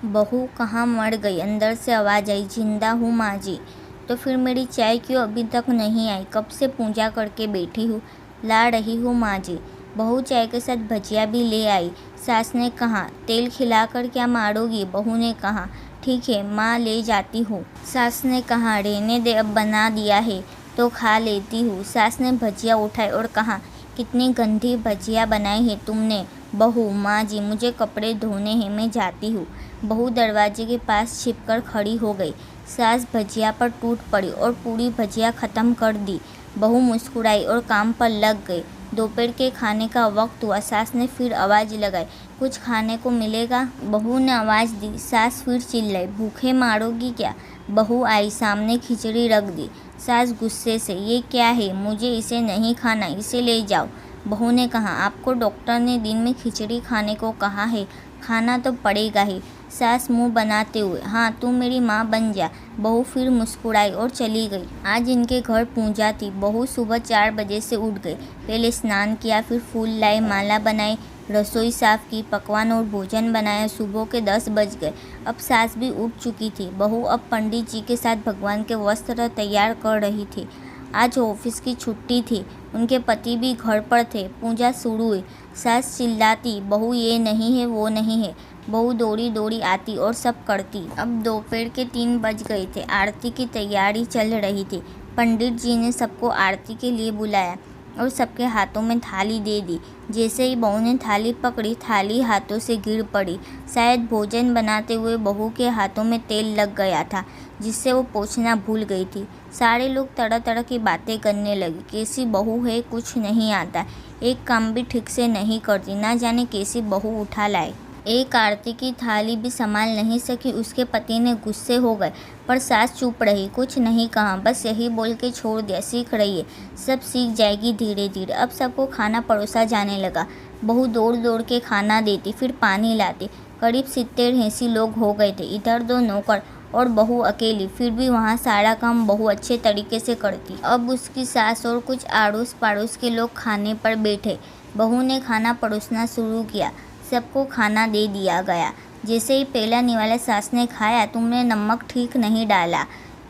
बहू कहाँ मर गई? अंदर से आवाज़ आई, जिंदा हूँ माँ जी। तो फिर मेरी चाय क्यों अभी तक नहीं आई? कब से पूजा करके बैठी हूँ, ला रही हूँ माँ जी। बहू चाय के साथ भजिया भी ले आई। सास ने कहा, तेल खिलाकर क्या मारोगी? बहू ने कहा, ठीक है माँ, ले जाती हूँ। सास ने कहा, रहने दे, अब बना दिया है तो खा लेती हूँ। सास ने भजिया उठाई और कहा, कितनी गंदी भजिया बनाई है तुमने। बहू, माँ जी मुझे कपड़े धोने हैं, मैं जाती हूँ। बहू दरवाजे के पास छिपकर खड़ी हो गई। सास भजिया पर टूट पड़ी और पूरी भजिया ख़त्म कर दी। बहू मुस्कुराई और काम पर लग गई। दोपहर के खाने का वक्त हुआ। सास ने फिर आवाज़ लगाई, कुछ खाने को मिलेगा? बहू ने आवाज़ दी। सास फिर चिल्लाई, भूखे मारोगी क्या? बहू आई, सामने खिचड़ी रख दी। सास गुस्से से, ये क्या है? मुझे इसे नहीं खाना, इसे ले जाओ। बहू ने कहा, आपको डॉक्टर ने दिन में खिचड़ी खाने को कहा है, खाना तो पड़ेगा ही। सास मुंह बनाते हुए, हाँ तू मेरी माँ बन जा। बहू फिर मुस्कुराई और चली गई। आज इनके घर पूजा थी। बहू सुबह 4 बजे से उठ गई। पहले स्नान किया, फिर फूल लाई, माला बनाई, रसोई साफ की, पकवान और भोजन बनाया। सुबह के 10 बज गए। अब सास भी उठ चुकी थी। बहू अब पंडित जी के साथ भगवान के वस्त्र तैयार कर रही थी। आज ऑफिस की छुट्टी थी। उनके पति भी घर पर थे। पूजा शुरू हुई। सास चिल्लाती, बहू ये नहीं है, वो नहीं है। बहू दौड़ी दौड़ी आती और सब करती। अब दोपहर के 3 बज गए थे। आरती की तैयारी चल रही थी। पंडित जी ने सबको आरती के लिए बुलाया और सबके हाथों में थाली दे दी। जैसे ही बहू ने थाली पकड़ी, थाली हाथों से गिर पड़ी। शायद भोजन बनाते हुए बहू के हाथों में तेल लग गया था, जिससे वो पोंछना भूल गई थी। सारे लोग तरह तरह की बातें करने लगे। कैसी बहू है, कुछ नहीं आता, एक काम भी ठीक से नहीं करती, ना जाने कैसी बहू उठा लाए। एक आरती की थाली भी संभाल नहीं सकी। उसके पति ने गुस्से हो गए, पर सास चुप रही, कुछ नहीं कहा, बस यही बोल के छोड़ दिया, सीख रही है, सब सीख जाएगी धीरे धीरे। अब सबको खाना परोसा जाने लगा। बहू दौड़ दौड़ के खाना देती, फिर पानी लाती। करीब 70-80 लोग हो गए थे। इधर 2 नौकर और बहू अकेली, फिर भी वहाँ सारा काम बहू अच्छे तरीके से करती। अब उसकी सास और कुछ आड़ोस पड़ोस के लोग खाने पर बैठे। बहू ने खाना परोसना शुरू किया। सबको खाना दे दिया गया। जैसे ही पहला निवाला सास ने खाया, तुमने नमक ठीक नहीं डाला,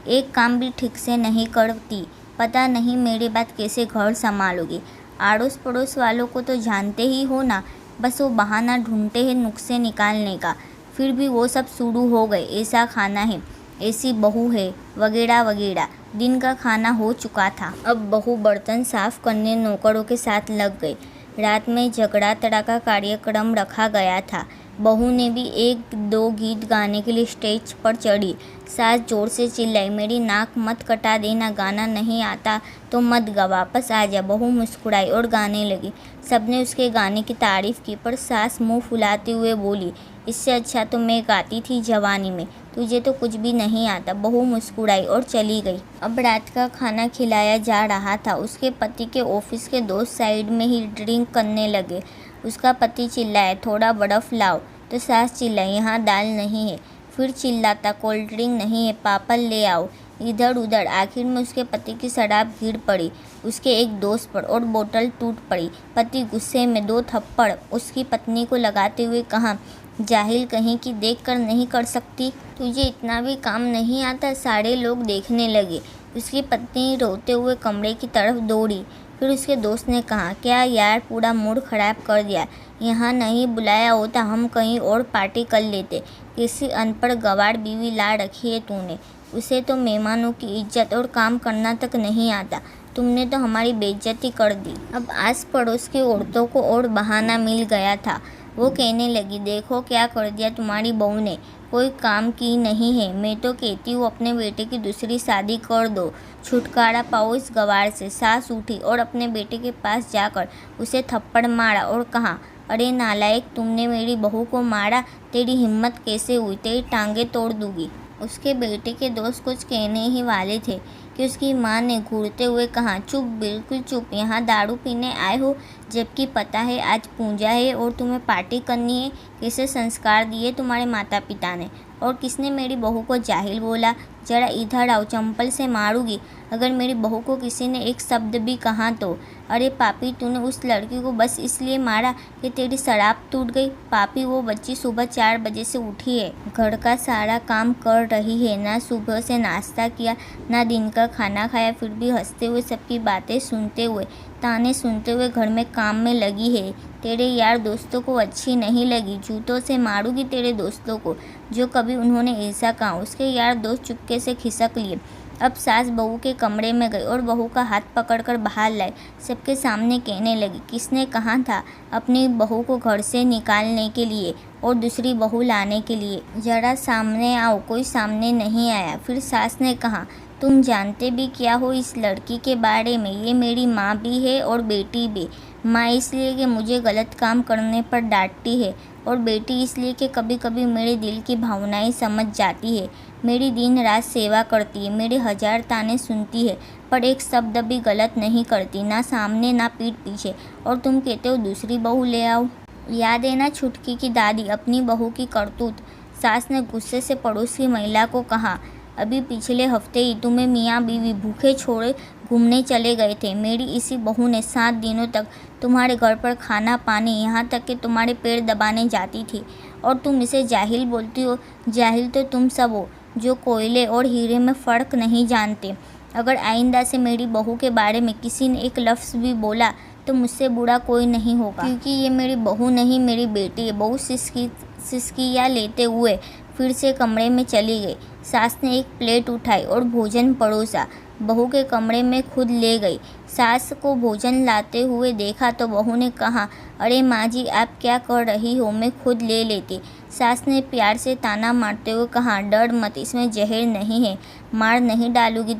एक काम भी ठीक से नहीं करती, पता नहीं मेरी बात कैसे घर संभालोगी। आड़ोस पड़ोस वालों को तो जानते ही हो ना, बस वो बहाना ढूंढते हैं नुक्से निकालने का। फिर भी वो सब शुरू हो गए, ऐसा खाना है, ऐसी बहू है, वगैरह वगैरह। दिन का खाना हो चुका था। अब बहू बर्तन साफ करने नौकरों के साथ लग गई। रात में झगड़ा तड़ा का कार्यक्रम रखा गया था। बहू ने भी 1-2 गीत गाने के लिए स्टेज पर चढ़ी। सास जोर से चिल्लाई, मेरी नाक मत कटा देना, गाना नहीं आता तो मत गा, वापस आ जा। बहू मुस्कुराई और गाने लगी। सबने उसके गाने की तारीफ की, पर सास मुंह फुलाते हुए बोली, इससे अच्छा तो मैं गाती थी जवानी में, तुझे तो कुछ भी नहीं आता। बहू मुस्कुराई और चली गई। अब रात का खाना खिलाया जा रहा था। उसके पति के ऑफिस के दोस्त साइड में ही ड्रिंक करने लगे। उसका पति चिल्लाया, थोड़ा बर्फ लाओ, तो सास चिल्लाई, यहाँ दाल नहीं है। फिर चिल्लाता, कोल्ड ड्रिंक नहीं है, पापड़ ले आओ। इधर उधर, आखिर में उसके पति की शराब गिर पड़ी उसके एक दोस्त पर और बोतल टूट पड़ी। पति गुस्से में 2 थप्पड़ उसकी पत्नी को लगाते हुए कहा, जाहिल कहीं की, देख कर नहीं कर सकती, तुझे इतना भी काम नहीं आता। सारे लोग देखने लगे। उसकी पत्नी रोते हुए कमरे की तरफ दौड़ी। फिर उसके दोस्त ने कहा, क्या यार, पूरा मूड खराब कर दिया, यहाँ नहीं बुलाया होता, हम कहीं और पार्टी कर लेते। किसी अनपढ़ गवार बीवी ला रखी है तूने, उसे तो मेहमानों की इज्जत और काम करना तक नहीं आता, तुमने तो हमारी बेइज्जती कर दी। अब आस पड़ोस की औरतों को और बहाना मिल गया था। वो कहने लगी, देखो क्या कर दिया तुम्हारी बहू ने, कोई काम की नहीं है। मैं तो कहती हूँ अपने बेटे की दूसरी शादी कर दो, छुटकारा पाओ इस गवार से। सास उठी और अपने बेटे के पास जाकर उसे थप्पड़ मारा और कहा, अरे नालायक, तुमने मेरी बहू को मारा, तेरी हिम्मत कैसे हुई, तेरी टांगें तोड़ दूंगी। उसके बेटे के दोस्त कुछ कहने ही वाले थे कि उसकी माँ ने घूरते हुए कहा, चुप, बिल्कुल चुप, यहाँ दारू पीने आए हो, जबकि पता है आज पूजा है और तुम्हें पार्टी करनी है। कैसे संस्कार दिए तुम्हारे माता पिता ने। और किसने मेरी बहू को जाहिल बोला। जरा इधर आओ, चंपल से मारूंगी अगर मेरी बहू को किसी ने एक शब्द भी कहा तो। अरे पापी, तूने उस लड़की को बस इसलिए मारा कि तेरी शराब टूट गई। पापी, वो बच्ची सुबह 4 बजे से उठी है, घर का सारा काम कर रही है, ना सुबह से नाश्ता किया ना दिन का खाना खाया, फिर भी हंसते हुए सबकी बातें सुनते हुए ताने सुनते हुए घर में काम में लगी है। तेरे यार दोस्तों को अच्छी नहीं लगी, जूतों से मारूंगी तेरे दोस्तों को जो कभी उन्होंने ऐसा कहा। उसके यार दोस्त चुपके से खिसक लिए। अब सास बहू के कमरे में गई और बहू का हाथ पकड़कर बाहर लाए। सबके सामने कहने लगी, किसने कहा था अपनी बहू को घर से निकालने के लिए और दूसरी बहू लाने के लिए। जरा सामने आओ। कोई सामने नहीं आया। फिर सास ने कहा, तुम जानते भी क्या हो इस लड़की के बारे में। ये मेरी माँ भी है और बेटी भी। माँ इसलिए कि मुझे गलत काम करने पर डांटती है और बेटी इसलिए कि कभी कभी मेरे दिल की भावनाएं समझ जाती है। मेरी दिन रात सेवा करती है, मेरे 1000 ताने सुनती है, पर एक शब्द भी गलत नहीं करती, ना सामने ना पीठ पीछे। और तुम कहते हो दूसरी बहू ले आओ। याद है ना छुटकी की दादी, अपनी बहू की करतूत। सास ने गुस्से से पड़ोस की महिला को कहा, अभी पिछले हफ्ते ही तुम्हें मियाँ बीवी भूखे छोड़े घूमने चले गए थे। मेरी इसी बहू ने 7 दिनों तक तुम्हारे घर पर खाना पानी, यहाँ तक कि तुम्हारे पैर दबाने जाती थी और तुम इसे जाहिल बोलती हो। जाहिल तो तुम सब हो जो कोयले और हीरे में फ़र्क नहीं जानते। अगर आइंदा से मेरी बहू के बारे में किसी ने एक लफ्ज़ भी बोला तो मुझसे बुरा कोई नहीं होगा, क्योंकि ये मेरी बहू नहीं मेरी बेटी है। बहू सिसकियाँ लेते हुए फिर से कमरे में चली गई। सास ने एक प्लेट उठाई और भोजन परोसा, बहू के कमरे में खुद ले गई। सास को भोजन लाते हुए देखा तो बहू ने कहा, अरे माँ जी, आप क्या कर रही हो, मैं खुद ले लेती। सास ने प्यार से ताना मारते हुए कहा, डर मत, इसमें जहर नहीं है, मार नहीं डालूंगी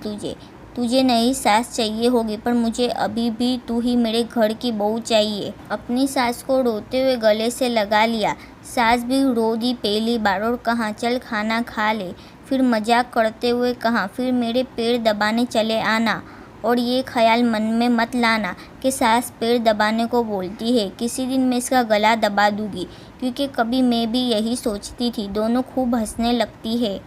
तुझे नई सास चाहिए होगी, पर मुझे अभी भी तू ही मेरे घर की बहू चाहिए। अपनी सास को रोते हुए गले से लगा लिया। सास भी रो दी पहली बार और कहा, चल खाना खा ले। फिर मजाक करते हुए कहा, फिर मेरे पैर दबाने चले आना और ये ख्याल मन में मत लाना कि सास पैर दबाने को बोलती है। किसी दिन मैं इसका गला दबा दूंगी, क्योंकि कभी मैं भी यही सोचती थी। दोनों खूब हंसने लगती है।